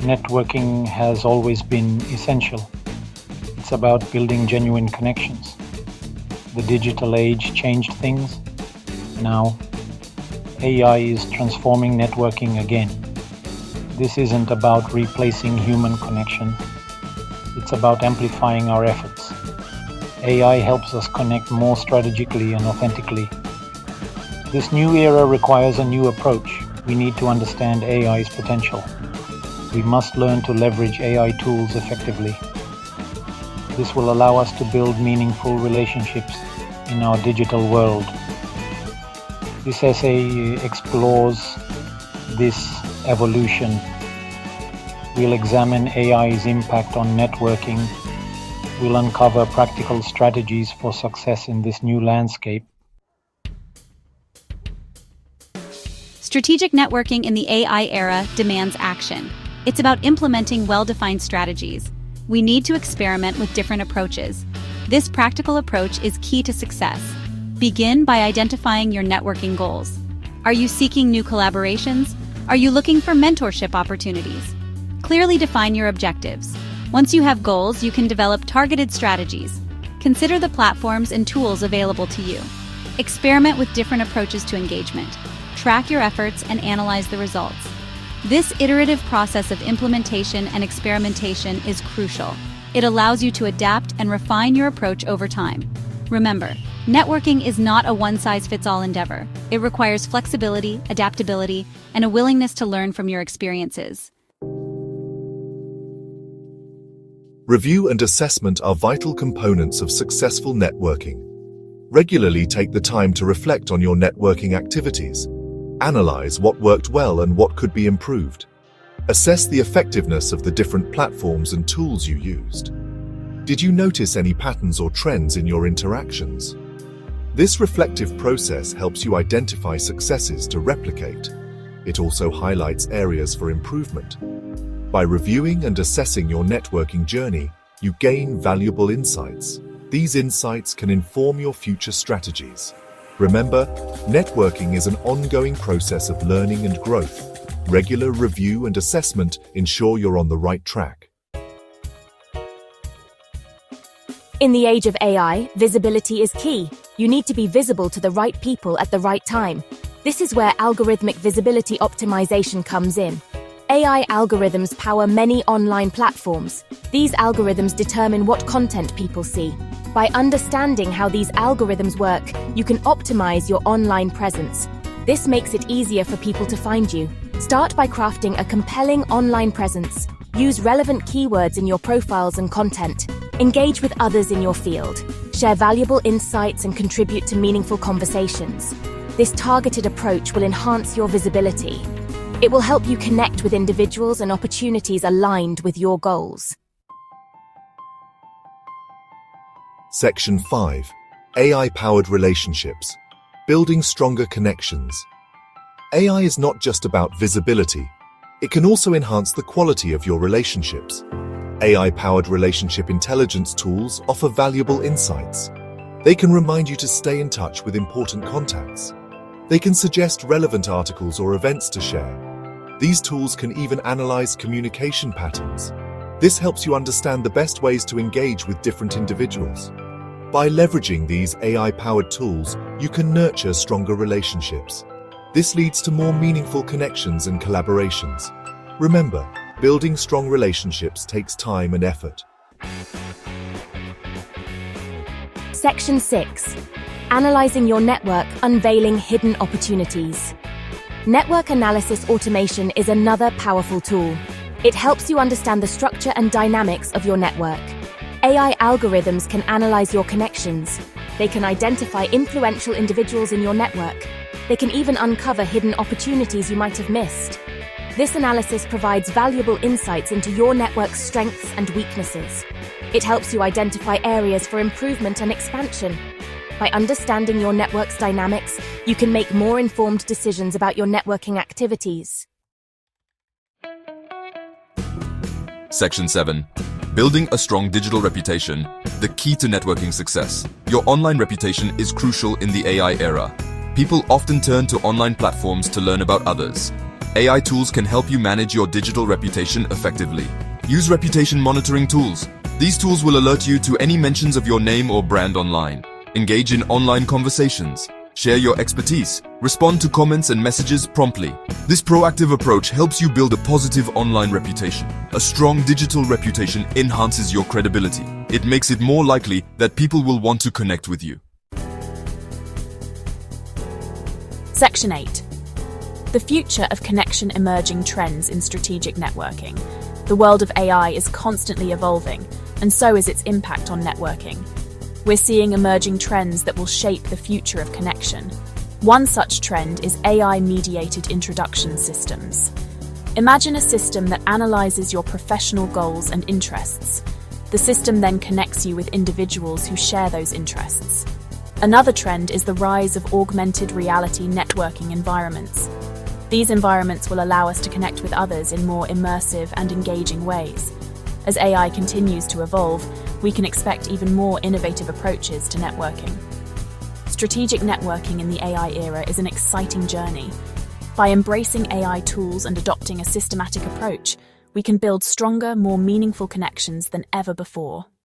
Networking has always been essential. It's about building genuine connections. The digital age changed things. Now, AI is transforming networking again. This isn't about replacing human connection. It's about amplifying our efforts. AI helps us connect more strategically and authentically. This new era requires a new approach. We need to understand AI's potential. We must learn to leverage AI tools effectively. This will allow us to build meaningful relationships in our digital world. This essay explores this evolution. We'll examine AI's impact on networking. We'll uncover practical strategies for success in this new landscape. Strategic networking in the AI era demands action. It's about implementing well-defined strategies. We need to experiment with different approaches. This practical approach is key to success. Begin by identifying your networking goals. Are you seeking new collaborations? Are you looking for mentorship opportunities? Clearly define your objectives. Once you have goals, you can develop targeted strategies. Consider the platforms and tools available to you. Experiment with different approaches to engagement. Track your efforts and analyze the results. This iterative process of implementation and experimentation is crucial. It allows you to adapt and refine your approach over time. Remember, networking is not a one-size-fits-all endeavor. It requires flexibility, adaptability, and a willingness to learn from your experiences. Review and assessment are vital components of successful networking. Regularly take the time to reflect on your networking activities. Analyze what worked well and what could be improved. Assess the effectiveness of the different platforms and tools you used. Did you notice any patterns or trends in your interactions? This reflective process helps you identify successes to replicate. It also highlights areas for improvement. By reviewing and assessing your networking journey, you gain valuable insights. These insights can inform your future strategies. Remember, networking is an ongoing process of learning and growth. Regular review and assessment ensure you're on the right track. In the age of AI, visibility is key. You need to be visible to the right people at the right time. This is where algorithmic visibility optimization comes in. AI algorithms power many online platforms. These algorithms determine what content people see. By understanding how these algorithms work, you can optimize your online presence. This makes it easier for people to find you. Start by crafting a compelling online presence. Use relevant keywords in your profiles and content. Engage with others in your field. Share valuable insights and contribute to meaningful conversations. This targeted approach will enhance your visibility. It will help you connect with individuals and opportunities aligned with your goals. Section 5. AI-powered relationships. Building stronger connections. AI is not just about visibility. It can also enhance the quality of your relationships. AI-powered relationship intelligence tools offer valuable insights. They can remind you to stay in touch with important contacts. They can suggest relevant articles or events to share. These tools can even analyze communication patterns. This helps you understand the best ways to engage with different individuals. By leveraging these AI-powered tools, you can nurture stronger relationships. This leads to more meaningful connections and collaborations. Remember, building strong relationships takes time and effort. Section 6. Analyzing your network, unveiling hidden opportunities. Network analysis automation is another powerful tool. It helps you understand the structure and dynamics of your network. AI algorithms can analyze your connections. They can identify influential individuals in your network. They can even uncover hidden opportunities you might have missed. This analysis provides valuable insights into your network's strengths and weaknesses. It helps you identify areas for improvement and expansion. By understanding your network's dynamics, you can make more informed decisions about your networking activities. Section 7. Building a strong digital reputation, the key to networking success. Your online reputation is crucial in the AI era. People often turn to online platforms to learn about others. AI tools can help you manage your digital reputation effectively. Use reputation monitoring tools. These tools will alert you to any mentions of your name or brand online. Engage in online conversations. Share your expertise. Respond to comments and messages promptly. This proactive approach helps you build a positive online reputation. A strong digital reputation enhances your credibility. It makes it more likely that people will want to connect with you. Section 8. The future of connection: emerging trends in strategic networking. The world of AI is constantly evolving, and so is its impact on networking. We're seeing emerging trends that will shape the future of connection. One such trend is AI-mediated introduction systems. Imagine a system that analyzes your professional goals and interests. The system then connects you with individuals who share those interests. Another trend is the rise of augmented reality networking environments. These environments will allow us to connect with others in more immersive and engaging ways. As AI continues to evolve, we can expect even more innovative approaches to networking. Strategic networking in the AI era is an exciting journey. By embracing AI tools and adopting a systematic approach, we can build stronger, more meaningful connections than ever before.